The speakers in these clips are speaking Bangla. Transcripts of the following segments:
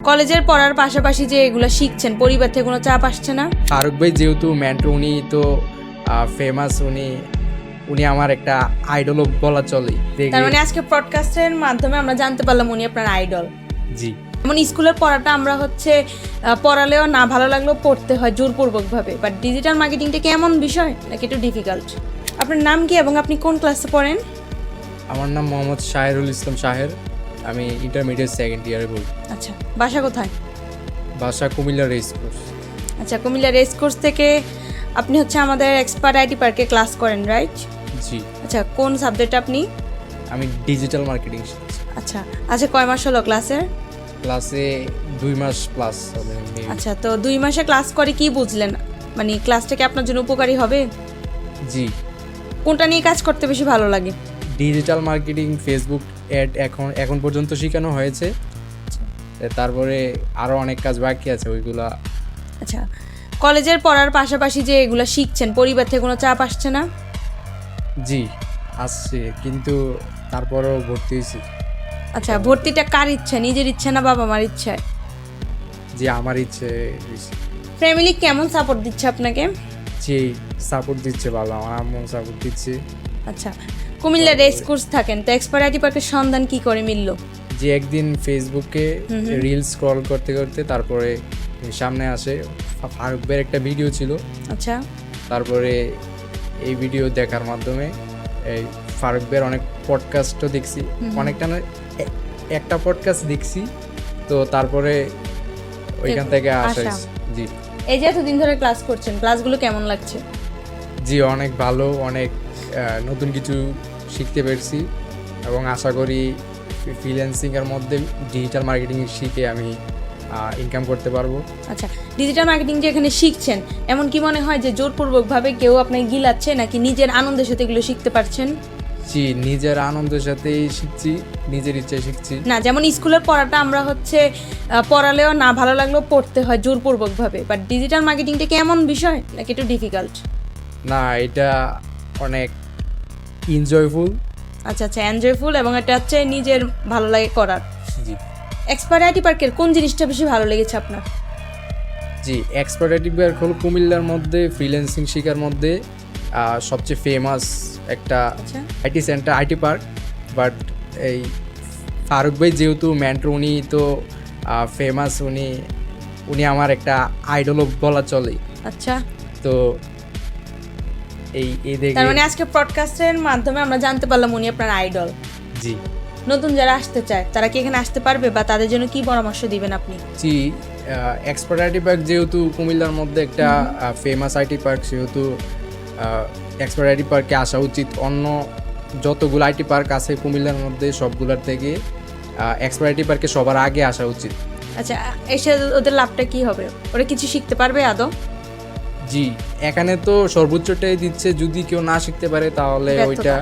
কলেজের পড়ার পাশাপাশি যে এগুলো শিখছেন, পরিবার থেকে কোনো চাপ আসছে না? ফারুক ভাই যেহেতু মেন্টর, উনি তো ফেমাস, উনি আমার একটা আইডল বলা চলে। তার মানে আজকে পডকাস্টের মাধ্যমে আমরা জানতে পারলাম উনি আপনার আইডল। জি। যেমন স্কুলের পড়াটা আমরা পড়ালেও না ভালো লাগলেও পড়তে হয় জোরপূর্বকভাবে, বাট ডিজিটাল মার্কেটিংটা কি এমন বিষয় নাকি একটু ডিফিকাল্ট? আপনার নাম কি এবং আপনি কোন ক্লাসে পড়েন? আমার নাম মোহাম্মদ শাহেরুল ইসলাম শাহের, আমি ইন্টারমিডিয়েট সেকেন্ড ইয়ারে পড়ি। আচ্ছা, বাসা কোথায়? বাসা কুমিল্লা রেস কোর্স। আচ্ছা, কুমিল্লা রেস কোর্স থেকে আপনি আমাদের এক্সপার্ট আইটি পার্কে ক্লাস করেন, রাইট? জি। আচ্ছা, কোন সাবজেক্ট আপনি? আমি ডিজিটাল মার্কেটিং শিখছি। আচ্ছা আচ্ছা, কয় মাস হলো ক্লাসের? ক্লাসে 2 মাস প্লাস হবে। আচ্ছা, তো 2 মাসে ক্লাস করে কি বুঝলেন? মানে ক্লাসটা কি আপনার জন্য উপকারী হবে? জি। কোনটা নিয়ে কাজ করতে বেশি ভালো লাগে? ডিজিটাল মার্কেটিং, ফেসবুক অ্যাড এখন পর্যন্ত শেখানো হয়েছে, তারপরে আরও অনেক কাজ বাকি আছে ওইগুলা। আচ্ছা, কলেজের পড়ার পাশাপাশি যে এগুলো শিখছেন, পরিবার থেকে কোনো চাপ আসছে না? জি আসছে, কিন্তু তারপরেও ভর্তি হয়েছি। আচ্ছা, ভর্তিটা কার ইচ্ছা, নিজের ইচ্ছা না বাবা মার ইচ্ছায়? যে আমার ইচ্ছে হয়েছে। ফ্যামিলি কেমন সাপোর্ট দিচ্ছে আপনাকে? যে সাপোর্ট দিচ্ছে ভালো, আমার আম্মু সাপোর্ট দিচ্ছে। আচ্ছা, কুমিল্লা রেস কোর্স থাকেন, তো এক্সপার্ট আইটি পার্কের সন্ধান কি করে মিললো? যে একদিন ফেসবুকে রিল স্ক্রল করতে করতে তারপরে সামনে আসে ফারুক ভাইয়ের একটা ভিডিও ছিল। আচ্ছা, তারপরে এই ভিডিও দেখার মাধ্যমে এই ফারুক ভাইয়ের অনেক পডকাস্টও দেখছি, অনেকটা না একটা পডকাস্ট দেখছি, তো তারপরে ওইখান থেকে আসা। জি। এই যে এতদিন ধরে ক্লাস করছেন, ক্লাসগুলো কেমন লাগছে? জি, অনেক ভালো, অনেক নতুন কিছু শিখতে পেরেছি এবং আশা করি ফ্রিল্যান্সিংয়ের মধ্যে ডিজিটাল মার্কেটিং শিখে আমি ইনকাম করতে পারবো। আচ্ছা, ডিজিটাল মার্কেটিং যে এখানে শিখছেন, এমন কি মনে হয় যে জোরপূর্বকভাবে কেউ আপনাকে গিলাচ্ছে, নাকি নিজের আনন্দের সাথে এগুলো শিখতে পারছেন? জি, নিজের আনন্দের সাথেই শিখছি, নিজের ইচ্ছায় শিখছি। না, যেমন স্কুলের পড়াটা আমরা পড়ালেও না ভালো লাগলেও পড়তে হয় জোরপূর্বকভাবে, বাট ডিজিটাল মার্কেটিংটা কি এমন বিষয় নাকি একটু ডিফিকাল্ট? না, এটা অনেক এনজয়ফুল। আচ্ছা আচ্ছা, এনজয়ফুল, এবং এটা নিজের ভালো লাগে করার। জি। এক্সপার্ট আইটি পার্কের কোন জিনিসটা বেশি ভালো লেগেছে আপনার? জি, এক্সপার্ট আইটি পার্ক হলো কুমিল্লার মধ্যে ফ্রিল্যান্সিং শেখার মধ্যে সবচেয়ে ফেমাস একটা IT centre, IT park. But এই ফারুক ভাই যেহেতু মেন্টর, উনি তো ফেমাস, উনি আমার একটা আইডল বলা চলে। আচ্ছা, তো এই দেখে তার মানে আজকে পডকাস্টের মাধ্যমে আমরা জানতে পারলাম উনি আপনার আইডল। জি। নতুন যারা আসতে চায় তারা কি এখানে আসতে পারবে, বা তাদের জন্য কি পরামর্শ দিবেন আপনি? জি, এক্সপার্ট আইটি পার্ক যেহেতু কুমিল্লার মধ্যে একটা ফেমাস আইটি পার্ক, সেহেতু এক্সপার্ট আইটি পার্কে আসা উচিত। অন্য যতগুলো আইটি পার্ক আছে কুমিল্লার মধ্যে সবগুলোর থেকে এক্সপার্ট আইটি পার্কে সবার আগে আসা উচিত। আচ্ছা, এসে ওদের লাভটা কি হবে? ওরা কিছু শিখতে পারবে আদৌ? জি, এখানে তো সর্বোচ্চটাই দিচ্ছে, যদি কেউ না শিখতে পারে তাহলে ওইটা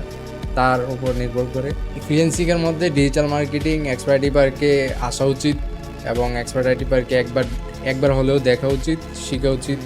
তার উপর নির্ভর করে। ফ্রিল্যান্সিংয়ের মধ্যে ডিজিটাল মার্কেটিং এক্সপার্ট আইটি পার্কে আসা উচিত এবং এক্সপার্ট আইটি পার্কে একবার হলেও দেখা উচিত, শেখা উচিত।